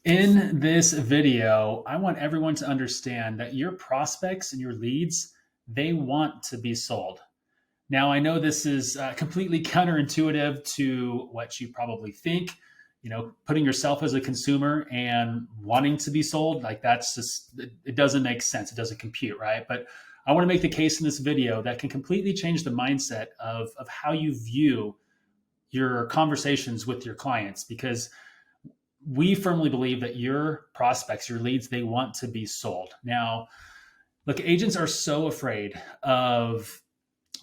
In this video, I want everyone to understand that your prospects and your leads, they want to be sold. Now, I know this is completely counterintuitive to what you probably think. Putting yourself as a consumer and wanting to be sold, like that's just, it doesn't make sense. It doesn't compute, right? But I want to make the case in this video that can completely change the mindset of how you view your conversations with your clients, because we firmly believe that your prospects, your leads, they want to be sold. Now, look, agents are so afraid of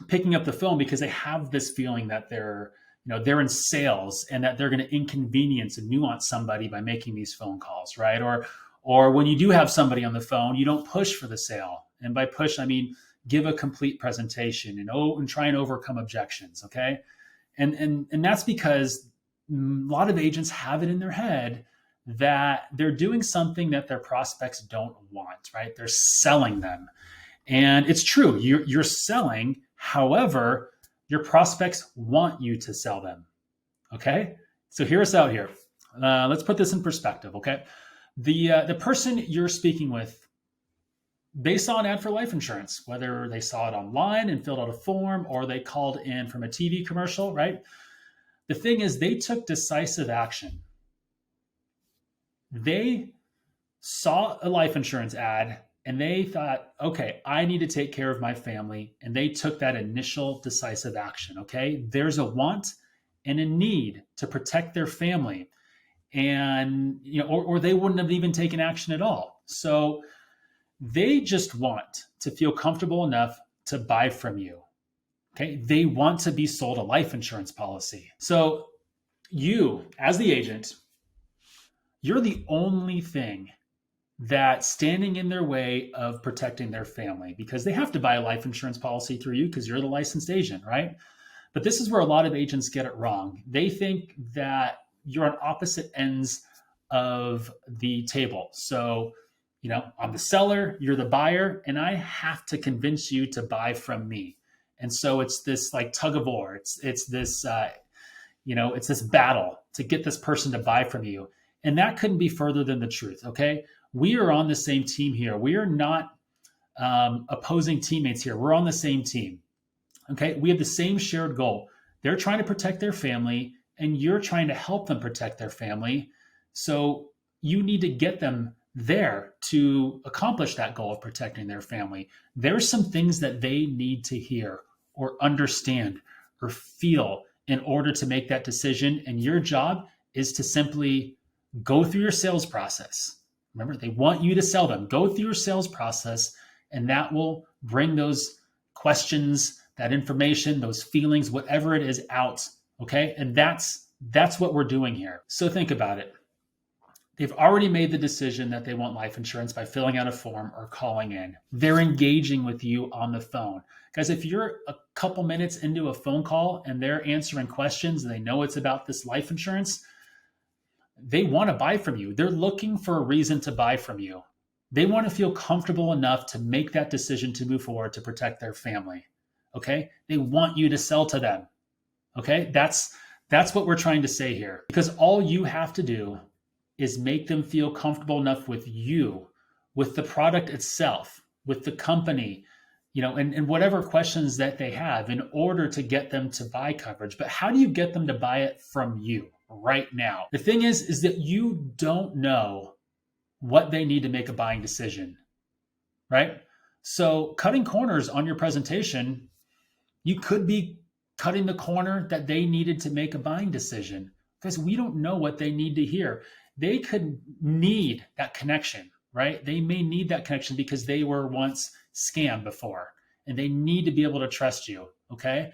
picking up the phone because they have this feeling that they're in sales and that they're going to inconvenience and nuance somebody by making these phone calls, right? Or when you do have somebody on the phone, you don't push for the sale. And by push, I mean give a complete presentation and try and overcome objections, okay? And that's because a lot of agents have it in their head that they're doing something that their prospects don't want, right? They're selling them. And it's true, you're selling. However, your prospects want you to sell them. Okay? So hear us out here. Let's put this in perspective, okay? The person you're speaking with, they saw an ad for life insurance, whether they saw it online and filled out a form or they called in from a TV commercial, right? The thing is, they took decisive action. They saw a life insurance ad and they thought, okay, I need to take care of my family. And they took that initial decisive action. Okay. There's a want and a need to protect their family. And, or they wouldn't have even taken action at all. So they just want to feel comfortable enough to buy from you. Okay. They want to be sold a life insurance policy. So you, as the agent, you're the only thing that's standing in their way of protecting their family, because they have to buy a life insurance policy through you because you're the licensed agent, right? But this is where a lot of agents get it wrong. They think that you're on opposite ends of the table. So, I'm the seller, you're the buyer, and I have to convince you to buy from me. And so it's this like tug of war. It's this it's this battle to get this person to buy from you. And that couldn't be further than the truth. Okay. We are on the same team here. We are not opposing teammates here. We're on the same team. Okay. We have the same shared goal. They're trying to protect their family and you're trying to help them protect their family. So you need to get them there to accomplish that goal of protecting their family. There's some things that they need to hear or understand or feel in order to make that decision. And your job is to simply go through your sales process. Remember, they want you to sell them. Go through your sales process, and that will bring those questions, that information, those feelings, whatever it is out. Okay. And that's what we're doing here. So think about it. They've already made the decision that they want life insurance by filling out a form or calling in. They're engaging with you on the phone. Guys, if you're a couple minutes into a phone call and they're answering questions and they know it's about this life insurance, they want to buy from you. They're looking for a reason to buy from you. They want to feel comfortable enough to make that decision to move forward to protect their family. Okay? They want you to sell to them. Okay? That's what we're trying to say here. Because all you have to do is make them feel comfortable enough with you, with the product itself, with the company, and whatever questions that they have in order to get them to buy coverage. But how do you get them to buy it from you right now? The thing is that you don't know what they need to make a buying decision, right? So cutting corners on your presentation, you could be cutting the corner that they needed to make a buying decision, because we don't know what they need to hear. They could need that connection, right? They may need that connection because they were once scammed before and they need to be able to trust you. Okay.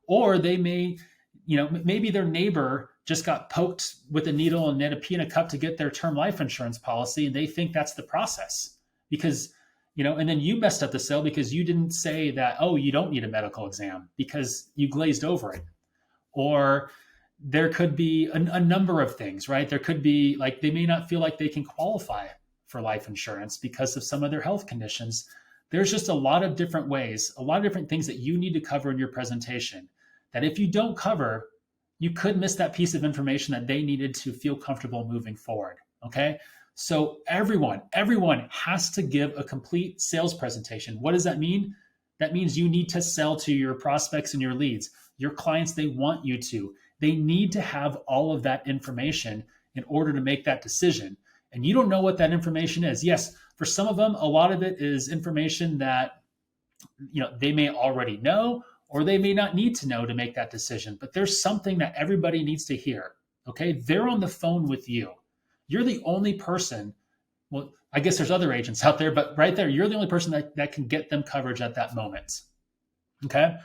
Or they may, maybe their neighbor just got poked with a needle and had a pee in a cup to get their term life insurance policy. And they think that's the process because, and then you messed up the sale because you didn't say that, oh, you don't need a medical exam, because you glazed over it. Or there could be a number of things, right? There could be like, they may not feel like they can qualify for life insurance because of some of their health conditions. There's just a lot of different ways, a lot of different things that you need to cover in your presentation that if you don't cover, you could miss that piece of information that they needed to feel comfortable moving forward. Okay. So everyone has to give a complete sales presentation. What does that mean? That means you need to sell to your prospects and your leads, your clients. They want you to. They need to have all of that information in order to make that decision. And you don't know what that information is. Yes, for some of them, a lot of it is information that they may already know or they may not need to know to make that decision. But there's something that everybody needs to hear. Okay, they're on the phone with you. You're the only person. Well, I guess there's other agents out there, but right there, you're the only person that can get them coverage at that moment. Okay.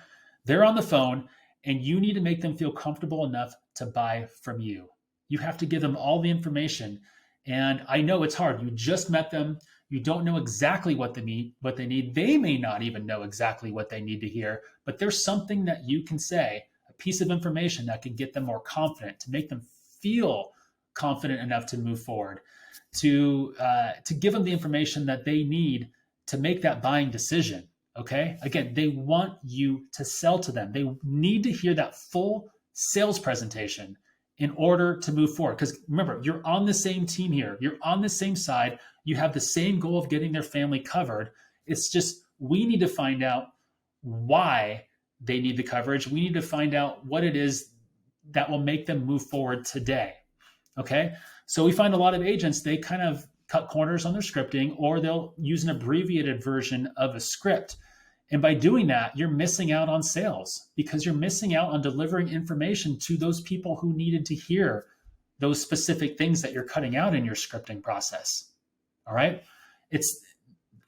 They're on the phone and you need to make them feel comfortable enough to buy from you. You have to give them all the information. And I know it's hard. You just met them. You don't know exactly what they need. They may not even know exactly what they need to hear, but there's something that you can say, a piece of information that can get them more confident, to make them feel confident enough to move forward, to give them the information that they need to make that buying decision. Okay. Again, they want you to sell to them. They need to hear that full sales presentation in order to move forward. Because remember, you're on the same team here. You're on the same side. You have the same goal of getting their family covered. It's just, we need to find out why they need the coverage. We need to find out what it is that will make them move forward today. Okay. So we find a lot of agents, they kind of cut corners on their scripting, or they'll use an abbreviated version of a script. And by doing that, you're missing out on sales, because you're missing out on delivering information to those people who needed to hear those specific things that you're cutting out in your scripting process. All right. It's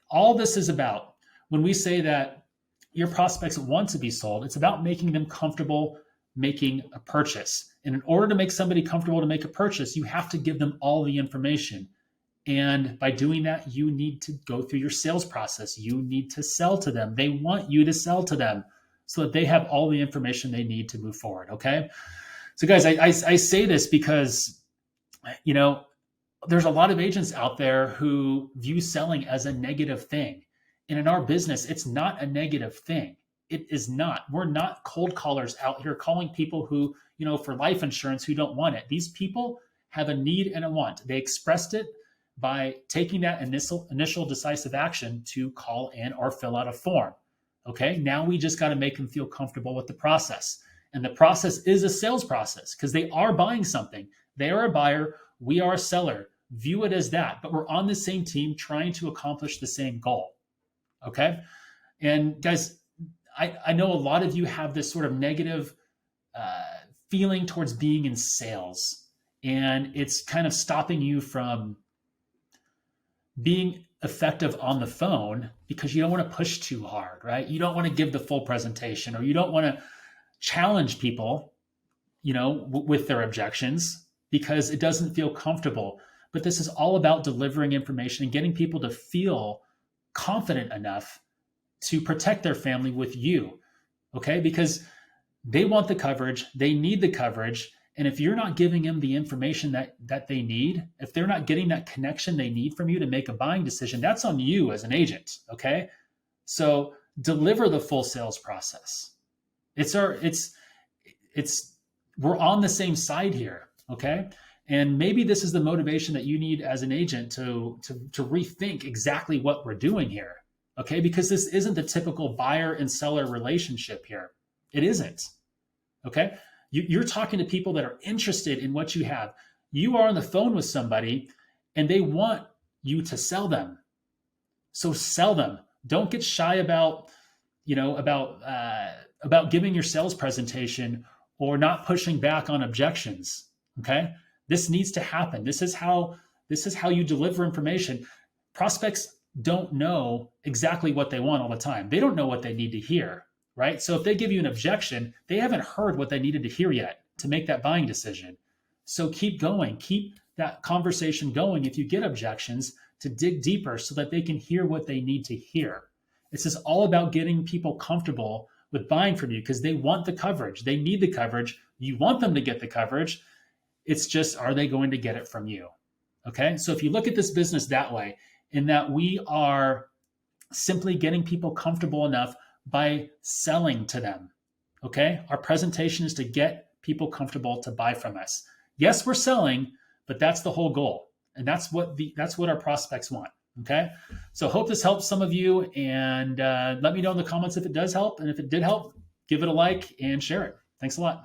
all this is about. When we say that your prospects want to be sold, it's about making them comfortable making a purchase. And in order to make somebody comfortable to make a purchase, you have to give them all the information. And by doing that, you need to go through your sales process. You need to sell to them. They want you to sell to them so that they have all the information they need to move forward. Okay. So guys, I say this because, there's a lot of agents out there who view selling as a negative thing. And in our business, it's not a negative thing. It is not. We're not cold callers out here calling people who, for life insurance, who don't want it. These people have a need and a want. They expressed it by taking that initial decisive action to call in or fill out a form. Okay, now we just got to make them feel comfortable with the process. And the process is a sales process, because they are buying something. They are a buyer. We are a seller. View it as that, but we're on the same team trying to accomplish the same goal. Okay. And guys, I know a lot of you have this sort of negative feeling towards being in sales, and it's kind of stopping you from being effective on the phone because you don't want to push too hard, right? You don't want to give the full presentation, or you don't want to challenge people, with their objections, because it doesn't feel comfortable. But this is all about delivering information and getting people to feel confident enough to protect their family with you. Okay. Because they want the coverage, they need the coverage. And if you're not giving them the information that they need, if they're not getting that connection they need from you to make a buying decision, that's on you as an agent. Okay. So deliver the full sales process. We're on the same side here. Okay. And maybe this is the motivation that you need as an agent to rethink exactly what we're doing here. Okay. Because this isn't the typical buyer and seller relationship here. It isn't. Okay. You're talking to people that are interested in what you have. You are on the phone with somebody and they want you to sell them. So sell them. Don't get shy about giving your sales presentation or not pushing back on objections. Okay. This needs to happen. This is how you deliver information. Prospects don't know exactly what they want all the time. They don't know what they need to hear, right? So if they give you an objection, they haven't heard what they needed to hear yet to make that buying decision. So keep going. Keep that conversation going if you get objections, to dig deeper so that they can hear what they need to hear. This is all about getting people comfortable with buying from you because they want the coverage. They need the coverage. You want them to get the coverage. It's just, are they going to get it from you? Okay. So if you look at this business that way, in that we are simply getting people comfortable enough by selling to them. Okay. Our presentation is to get people comfortable to buy from us. Yes, we're selling, but that's the whole goal. And that's what our prospects want. Okay. So hope this helps some of you, and let me know in the comments if it does help. And if it did help, give it a like and share it. Thanks a lot.